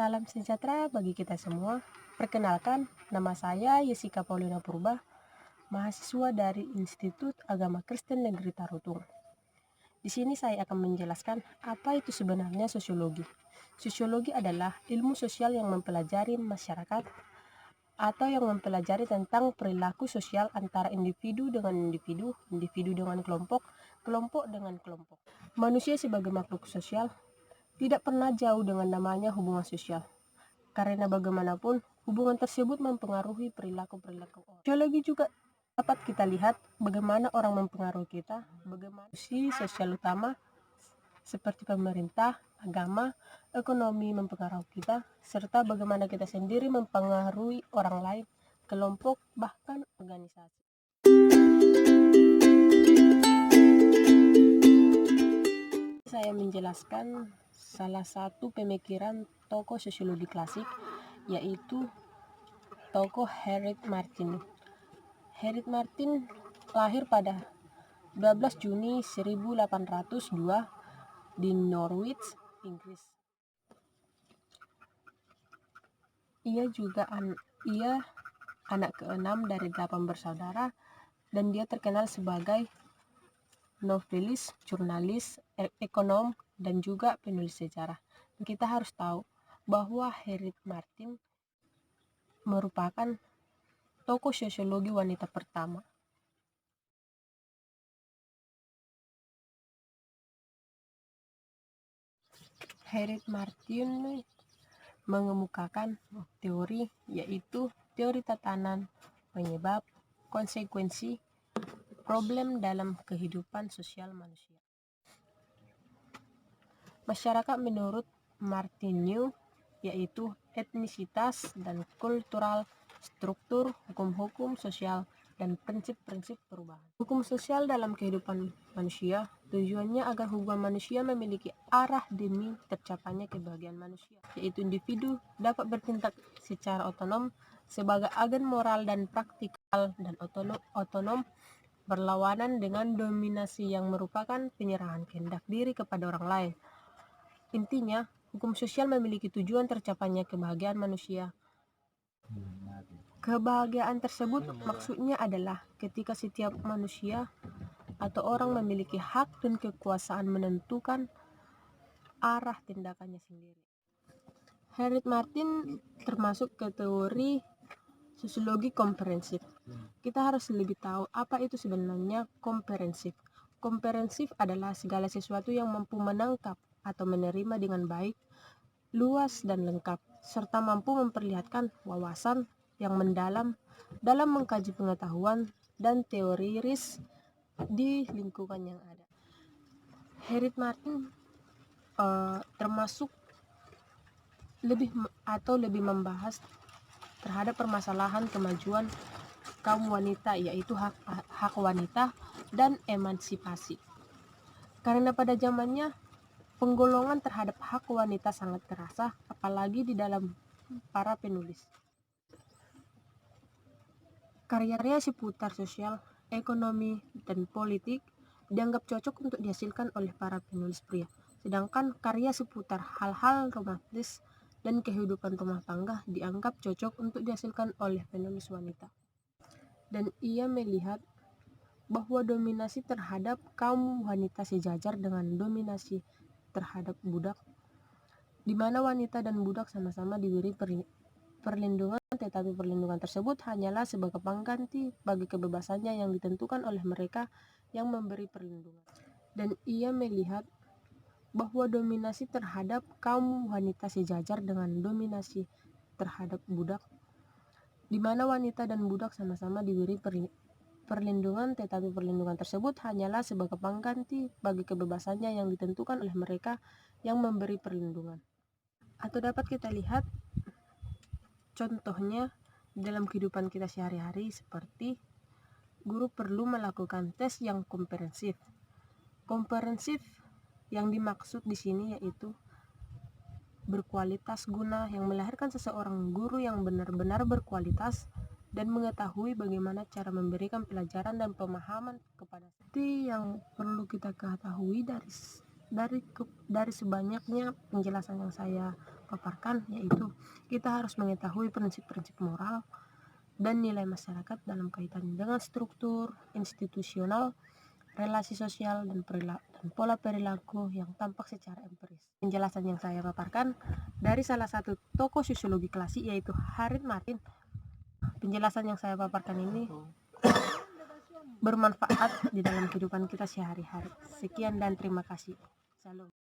Salam sejahtera bagi kita semua. Perkenalkan, nama saya Yesika Paulina Purba, mahasiswa dari Institut Agama Kristen Negeri Tarutung. Di sini saya akan menjelaskan apa itu sebenarnya sosiologi. Sosiologi adalah ilmu sosial yang mempelajari masyarakat atau yang mempelajari tentang perilaku sosial antara individu dengan individu, individu dengan kelompok, kelompok dengan kelompok. Manusia sebagai makhluk sosial tidak pernah jauh dengan namanya hubungan sosial. Karena bagaimanapun, hubungan tersebut mempengaruhi perilaku-perilaku orang. Sosiologi juga dapat kita lihat bagaimana orang mempengaruhi kita, bagaimana sosial utama seperti pemerintah, agama, ekonomi mempengaruhi kita, serta bagaimana kita sendiri mempengaruhi orang lain, kelompok, bahkan organisasi. Saya menjelaskan salah satu pemikiran tokoh sosiologi klasik, yaitu tokoh Henry Martin. Henry Martin lahir pada 12 Juni 1802 di Norwich, Inggris. Ia anak keenam dari 8 bersaudara, dan dia terkenal sebagai novelis, jurnalis, ekonom, dan juga penulis sejarah. Kita harus tahu bahwa Henry Martin merupakan tokoh sosiologi wanita pertama. Henry Martin mengemukakan teori, yaitu teori tatanan, penyebab, konsekuensi, problem dalam kehidupan sosial manusia. Masyarakat menurut Martinus yaitu etnisitas dan kultural, struktur, hukum-hukum sosial, dan prinsip-prinsip perubahan. Hukum sosial dalam kehidupan manusia tujuannya agar hubungan manusia memiliki arah demi tercapainya kebahagiaan manusia, yaitu individu dapat bertindak secara otonom sebagai agen moral dan praktikal dan otonom berlawanan dengan dominasi yang merupakan penyerahan kehendak diri kepada orang lain. Intinya, hukum sosial memiliki tujuan tercapainya kebahagiaan manusia. Kebahagiaan tersebut maksudnya adalah ketika setiap manusia atau orang memiliki hak dan kekuasaan menentukan arah tindakannya sendiri. Henry Martin termasuk ke teori sosiologi komprehensif. Kita harus lebih tahu apa itu sebenarnya komprehensif. Komprehensif adalah segala sesuatu yang mampu menangkap atau menerima dengan baik, luas dan lengkap, serta mampu memperlihatkan wawasan yang mendalam dalam mengkaji pengetahuan dan teori risk di lingkungan yang ada. Henry Martin termasuk lebih membahas terhadap permasalahan kemajuan kaum wanita, yaitu hak wanita dan emansipasi. Karena pada zamannya penggolongan terhadap hak wanita sangat terasa, apalagi di dalam para penulis. Karya-karya seputar sosial, ekonomi, dan politik dianggap cocok untuk dihasilkan oleh para penulis pria. Sedangkan karya seputar hal-hal romantis dan kehidupan rumah tangga dianggap cocok untuk dihasilkan oleh penulis wanita. Dan ia melihat bahwa dominasi terhadap kaum wanita sejajar dengan dominasi terhadap budak, di mana wanita dan budak sama-sama diberi perlindungan, tetapi perlindungan tersebut hanyalah sebagai pengganti bagi kebebasannya yang ditentukan oleh mereka yang memberi perlindungan. Dan ia melihat bahwa dominasi terhadap kaum wanita sejajar dengan dominasi terhadap budak, di mana wanita dan budak sama-sama diberi perlindungan, tetapi perlindungan tersebut hanyalah sebagai pengganti bagi kebebasannya yang ditentukan oleh mereka yang memberi perlindungan. Atau dapat kita lihat contohnya dalam kehidupan kita sehari-hari, seperti guru perlu melakukan tes yang komprehensif. Komprehensif yang dimaksud di sini yaitu berkualitas guna, yang melahirkan seseorang guru yang benar-benar berkualitas dan mengetahui bagaimana cara memberikan pelajaran dan pemahaman kepada seperti yang perlu kita ketahui dari sebanyaknya penjelasan yang saya paparkan, yaitu kita harus mengetahui prinsip-prinsip moral dan nilai masyarakat dalam kaitannya dengan struktur institusional, relasi sosial, dan pola perilaku yang tampak secara empiris. Penjelasan yang saya paparkan dari salah satu tokoh sosiologi klasik, yaitu Harriet Martin. Penjelasan yang saya paparkan ini bermanfaat di dalam kehidupan kita sehari-hari. Sekian dan terima kasih. Salam.